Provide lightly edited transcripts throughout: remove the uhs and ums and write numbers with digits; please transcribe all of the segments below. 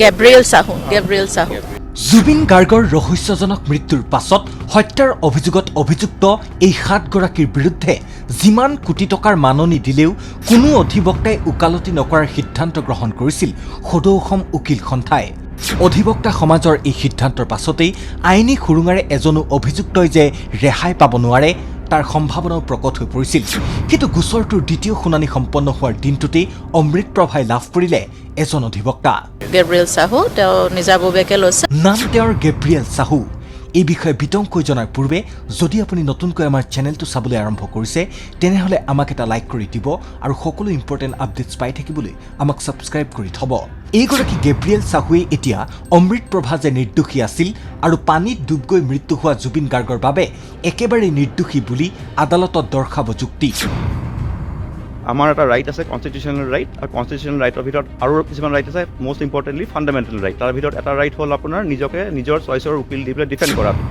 Gabriel Sahu Zubeen গাৰ্গৰ ৰহস্যজনক মৃত্যুৰ পাছত হত্যাৰ অভিযোগত অভিযুক্ত এই 7 গৰাকীৰ বিৰুদ্ধে যিমান কোটি টকাৰ মাননি দিলেও কোনো অধিবক্তাই ওকালতি নকৰাৰ সিদ্ধান্ত গ্ৰহণ কৰিছিল সদৌ অসম উকিল সন্থাই। অধিবক্তা সমাজৰ এই সিদ্ধান্তৰ পাছতেই আইনী সুৰুঙাৰে এজনো অভিযুক্তই যে ৰেহাই পাব নোৱাৰে তাৰ সম্ভাৱনাও প্ৰকট হৈ পৰিছিল। কিন্তু গোচৰটোৰ দ্বিতীয় শুনানি সম্পন্ন হোৱাৰ দিনটোতেই অমৃত প্ৰভাই লাভ কৰিলে এজন অধিবক্তা। গেব্ৰিয়েল চাহু তেওঁ নিজাববীয়াকৈ লৈছে। নাম তেওঁৰ গেব্ৰিয়েল চাহু। এই বিষয়ে বিতংকৈ জনাৰ পূৰ্বে যদি আপুনি নতুনকৈ আমাৰ চেনেলটো চাবলৈ আৰম্ভ কৰিছে তেনেহ'লে আমাক এটা লাইক কৰি দিব আৰু সকলো ইম্পৰ্টেণ্ট আপডেটছ পাই থাকিবলৈ আমাক ছাবস্ক্ৰাইব কৰি থ'ব। এইগৰাকী গেব্ৰিয়েল চাহুৱে এতিয়া অমৃত প্ৰভা যে নিৰ্দোষী আছিল আৰু পানীত ডুব গৈ মৃত্যু হোৱা জুবিন গাৰ্গৰ বাবে একেবাৰে নিৰ্দোষী বুলি আদালতত দৰ্শাব যুক্তি। আমাৰ এটা ৰাইট আছে কনষ্টিটিউশ্যনেল ৰাইট, আৰু কনষ্টিটিউশ্যনেল ৰাইটৰ ভিতৰত আৰু কিছুমান ৰাইট আছে, মষ্ট ইম্পৰ্টেণ্টলি ফাণ্ডামেণ্টেল ৰাইট। তাৰ ভিতৰত এটা ৰাইট হ'ল আপোনাৰ নিজকে নিজৰ চইচৰ উকিল দি পেলাই ডিফেণ্ড কৰাটো।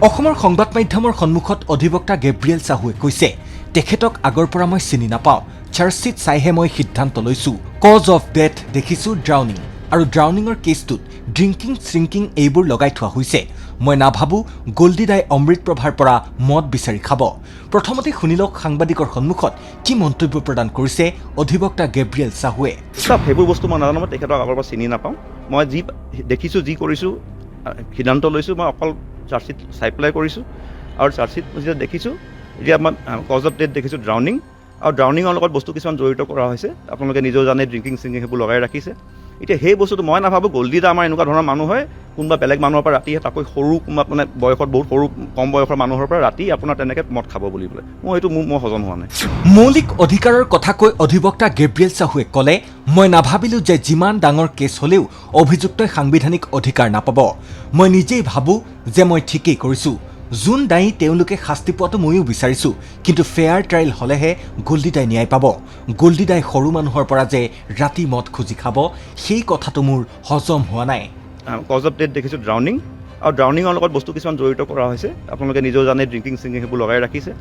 অসমৰ সংবাদ মাধ্যমৰ সন্মুখত অধিবক্তা গেব্ৰিয়েল চাহুৱে কৈছে, তেখেতক আগৰ পৰা মই চিনি নাপাওঁ, চাৰ্জশ্বীট চাইহে মই সিদ্ধান্ত লৈছোঁ। কজ অফ ডেথ দেখিছোঁ ড্ৰাউনিং, আৰু ড্ৰাউনিঙৰ কেছটোত ড্ৰিংকিং শ্ৰিংকিং এইবোৰ লগাই থোৱা হৈছে। মই নাভাবোঁ গল্ডি দাই অমৃত প্ৰভাৰ পৰা মদ বিচাৰি খাব। প্ৰথমতে শুনি লওক সাংবাদিকৰ সন্মুখত কি মন্তব্য প্ৰদান কৰিছে অধিবক্তা গেব্ৰিয়েল চাহুৱে। সেইবোৰ বস্তু মই নাজানো, মই তেখেতক আগৰ পৰা চিনি নাপাওঁ। মই যি দেখিছোঁ, যি কৰিছোঁ, সিদ্ধান্ত লৈছোঁ, মই অকল চাৰ্জশ্বীট চাই পেলাই কৰিছোঁ। আৰু চাৰ্জশ্বীট যেতিয়া দেখিছোঁ, এতিয়া মই কজ অফ ডেথ দেখিছোঁ ড্ৰাউনিং, আৰু ড্ৰাউনিঙৰ লগত বস্তু কিছুমান জড়িত কৰা হৈছে। আপোনালোকে নিজেও জানে ড্ৰিংকিং শ্ৰিংকিং সেইবোৰ লগাই ৰাখিছে। এতিয়া সেই বস্তুটো মই নাভাবোঁ গল্ডি দা আমাৰ এনেকুৱা ধৰণৰ মানুহ হয়, কোনোবা বেলেগ মানুহৰ পৰা ৰাতি তাকৈ সৰু কোনোবা মানে বয়সত বহুত সৰু কম বয়সৰ মানুহৰ পৰা ৰাতি আপোনাৰ তেনেকৈ মদ খাব বুলি পেলাই মই হজম হোৱা নাই। মৌলিক অধিকাৰৰ কথা কৈ অধিবক্তা গেব্ৰিয়েল চাহুৱে ক'লে, মই নাভাবিলোঁ যে যিমান ডাঙৰ কেছ হ'লেও অভিযুক্তই সাংবিধানিক অধিকাৰ নাপাব। মই নিজেই ভাবোঁ যে মই ঠিকেই কৰিছোঁ। যোন দায়ী তেওঁলোকে শাস্তি পোৱাটো ময়ো বিচাৰিছোঁ, কিন্তু ফেয়াৰ ট্ৰায়েল হ'লেহে গল্ডি দাই ন্যায় পাব। গল্ডি দাই সৰু মানুহৰ পৰা যে ৰাতি মদ খুজি খাব, সেই কথাটো মোৰ হজম হোৱা নাই। কজ অফ ডেথ দেখিছোঁ ড্ৰাউনিং, আৰু ড্ৰাউনিঙৰ লগত বস্তু কিছুমান জড়িত কৰা হৈছে। আপোনালোকে নিজেও জানে ড্ৰিংকিং শ্ৰিংকিং সেইবোৰ লগাই ৰাখিছে।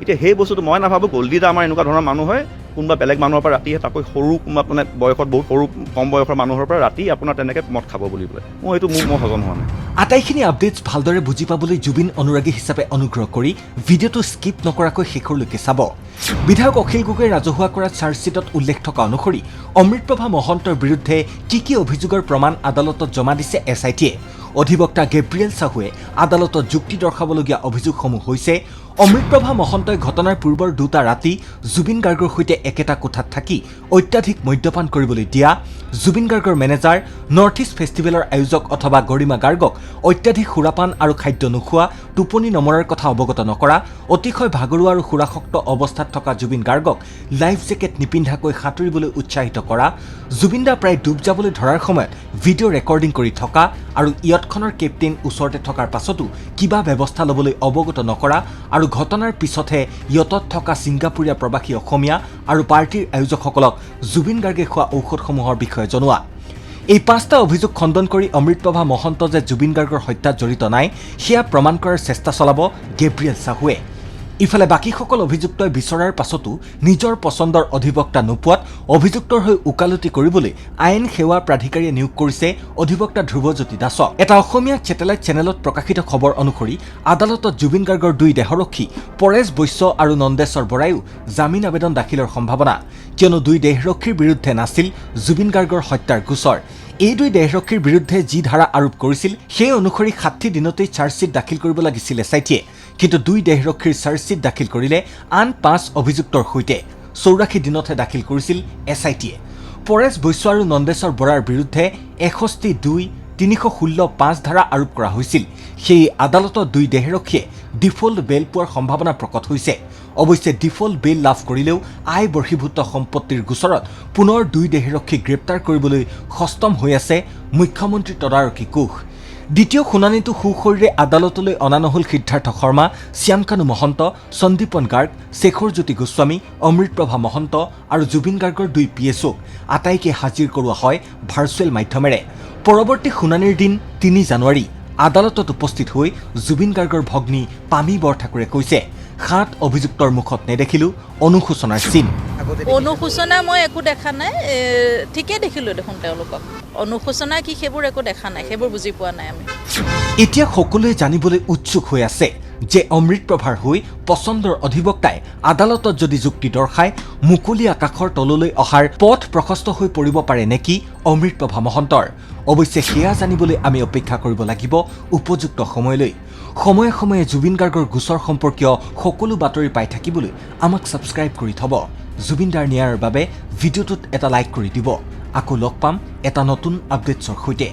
এতিয়া সেই বস্তুটো মই নাভাবোঁ গল্ডি দা আমাৰ এনেকুৱা ধৰণৰ মানুহ হয়, কোনোবা বেলেগ মানুহৰ পৰা ৰাতি তাকৈ সৰু কোনোবা মানে বয়সত বহুত সৰু কম বয়সৰ মানুহৰ পৰা ৰাতি আপোনাৰ তেনেকৈ মদ খাব বুলি পেলাই মই হজম হোৱা নাই। আটাইখিনি আপডেটছ ভালদৰে বুজি পাবলৈ জুবিন অনুৰাগী হিচাপে অনুগ্ৰহ কৰি ভিডিঅ'টো স্কিপ নকৰাকৈ শেষৰলৈকে চাব। বিধায়ক অখিল গগৈয়ে ৰাজহুৱা কৰা চাৰ্জশ্বীটত উল্লেখ থকা অনুসৰি অমৃতপ্ৰভা মহন্তৰ বিৰুদ্ধে কি অভিযোগৰ প্ৰমাণ আদালতত জমা দিছে SITয়ে। অধিবক্তা গেব্ৰিয়েল চাহুৱে আদালতত যুক্তি দৰ্শাবলগীয়া অভিযোগসমূহ হৈছে, অমৃতপ্ৰভা মহন্তই ঘটনাৰ পূৰ্বৰ 2টা ৰাতি জুবিন গাৰ্গৰ সৈতে একেটা কোঠাত থাকি অত্যাধিক মদ্যপান কৰিবলৈ দিয়া, জুবিন গাৰ্গৰ মেনেজাৰ নৰ্থ ইষ্ট ফেষ্টিভেলৰ আয়োজক অথবা গৰিমা গাৰ্গক অত্যাধিক সুৰাপান আৰু খাদ্য নোখোৱা, টোপনি নমৰাৰ কথা অৱগত নকৰা, অতিশয় ভাগৰুৱা আৰু সুৰাসক্ত অৱস্থাত থকা জুবিন গাৰ্গক লাইফ জেকেট নিপিন্ধাকৈ সাঁতুৰিবলৈ উৎসাহিত কৰা, জুবিন দা প্ৰায় ডুব যাবলৈ ধৰাৰ সময়ত ভিডিঅ' ৰেকৰ্ডিং কৰি থকা আৰু ইয়টখনৰ কেপ্টেইন ওচৰতে থকাৰ পাছতো কিবা ব্যৱস্থা ল'বলৈ অৱগত নকৰা, আৰু ঘটনাৰ পিছতহে ইয়টত থকা ছিংগাপুৰীয়া প্ৰৱাসী অসমীয়া আৰু পাৰ্টিৰ আয়োজকসকলক জুবিন গাৰ্গে খোৱা ঔষধসমূহৰ বিষয়ে জনোৱা। এই 5টা অভিযোগ খণ্ডন কৰি অমৃতপ্ৰভা মহন্ত যে জুবিন গাৰ্গৰ হত্যাত জড়িত নাই সেয়া প্ৰমাণ কৰাৰ চেষ্টা চলাব গেব্ৰিয়েল চাহুৱে। ইফালে বাকীসকল অভিযুক্তই বিচৰাৰ পাছতো নিজৰ পচন্দৰ অধিবক্তা নোপোৱাত অভিযুক্তৰ হৈ ওকালতি কৰিবলৈ আইন সেৱা প্ৰাধিকাৰীয়ে নিয়োগ কৰিছে অধিবক্তা ধ্ৰুৱজ্যোতি দাসক। এটা অসমীয়া ছেটেলাইট চেনেলত প্ৰকাশিত খবৰ অনুসৰি আদালতত জুবিন গাৰ্গৰ 2 দেহৰক্ষী পৰেশ বৈশ্য আৰু নন্দেশ্বৰ বৰায়ো জামিন আবেদন দাখিলৰ সম্ভাৱনা, কিয়নো 2 দেহৰক্ষীৰ বিৰুদ্ধে নাছিল জুবিন গাৰ্গৰ হত্যাৰ গোচৰ। এই 2 দেহৰক্ষীৰ বিৰুদ্ধে যি ধাৰা আৰোপ কৰিছিল সেই অনুসৰি 60 দিনতেই চাৰ্জশ্বীট দাখিল কৰিব লাগিছিল SITয়ে, কিন্তু 2 দেহৰক্ষীৰ চাৰ্জশ্বীট দাখিল কৰিলে আন 5 অভিযুক্তৰ সৈতে 84 দিনতহে দাখিল কৰিছিল SITয়ে। পৰেশ বৈশ্য আৰু নন্দেশ্বৰ বৰাৰ বিৰুদ্ধে 61(2)(316)(5) ধাৰা আৰোপ কৰা হৈছিল। সেই আদালতত 2 দেহৰক্ষীয়ে ডিফল্ট বেল পোৱাৰ সম্ভাৱনা প্ৰকট হৈছে। অৱশ্যে ডিফল্ট বেল লাভ কৰিলেও আয় বৰ্হিভূত সম্পত্তিৰ গোচৰত পুনৰ 2 দেহৰক্ষীক গ্ৰেপ্তাৰ কৰিবলৈ সষ্টম হৈ আছে মুখ্যমন্ত্ৰী তদাৰকী কোষ। দ্বিতীয় শুনানিটো সুশৰীৰে আদালতলৈ অনা নহ'ল সিদ্ধাৰ্থ শৰ্মা, শ্যামকানু মহন্ত, সন্দীপন গাৰ্গ, শেখৰজ্যোতি গোস্বামী, অমৃতপ্ৰভা মহন্ত আৰু জুবিন গাৰ্গৰ 2 PSOক আটাইকে হাজিৰ কৰোৱা হয় ভাৰ্চুৱেল মাধ্যমেৰে। পৰৱৰ্তী শুনানিৰ দিন 3 জানুৱাৰী। আদালতত উপস্থিত হৈ জুবিন গাৰ্গৰ ভগ্নী পামী বৰঠাকুৰে কৈছে, 7 অভিযুক্তৰ মুখত নেদেখিলোঁ অনুশোচনাৰ চিন। অনুশোচনা মই একো দেখা নাই, ঠিকেই দেখিলোঁ দেখোন তেওঁলোকক। অনুশোচনা কি সেইবোৰ একো দেখা নাই, সেইবোৰ বুজি পোৱা নাই আমি। এতিয়া সকলোৱে জানিবলৈ উৎসুক হৈ আছে যে অমৃতপ্ৰভাৰ হৈ পচন্দৰ অধিবক্তাই আদালতত যদি যুক্তি দৰ্শায় মুকলি আকাশৰ তললৈ অহাৰ পথ প্ৰশস্ত হৈ পৰিব পাৰে নেকি অমৃতপ্ৰভা মহন্তৰ। অৱশ্যে সেয়া জানিবলৈ আমি অপেক্ষা কৰিব লাগিব উপযুক্ত সময়লৈ। সময়ে সময়ে জুবিন গাৰ্গৰ গোচৰ সম্পৰ্কীয় সকলো বাতৰি পাই থাকিবলৈ আমাক ছাবস্ক্ৰাইব কৰি থব। জুবিন দাৰ ন্যায়ৰ বাবে ভিডিঅ'টোত এটা লাইক কৰি দিব। আকৌ লগ পাম এটা নতুন আপডেটছৰ সৈতে।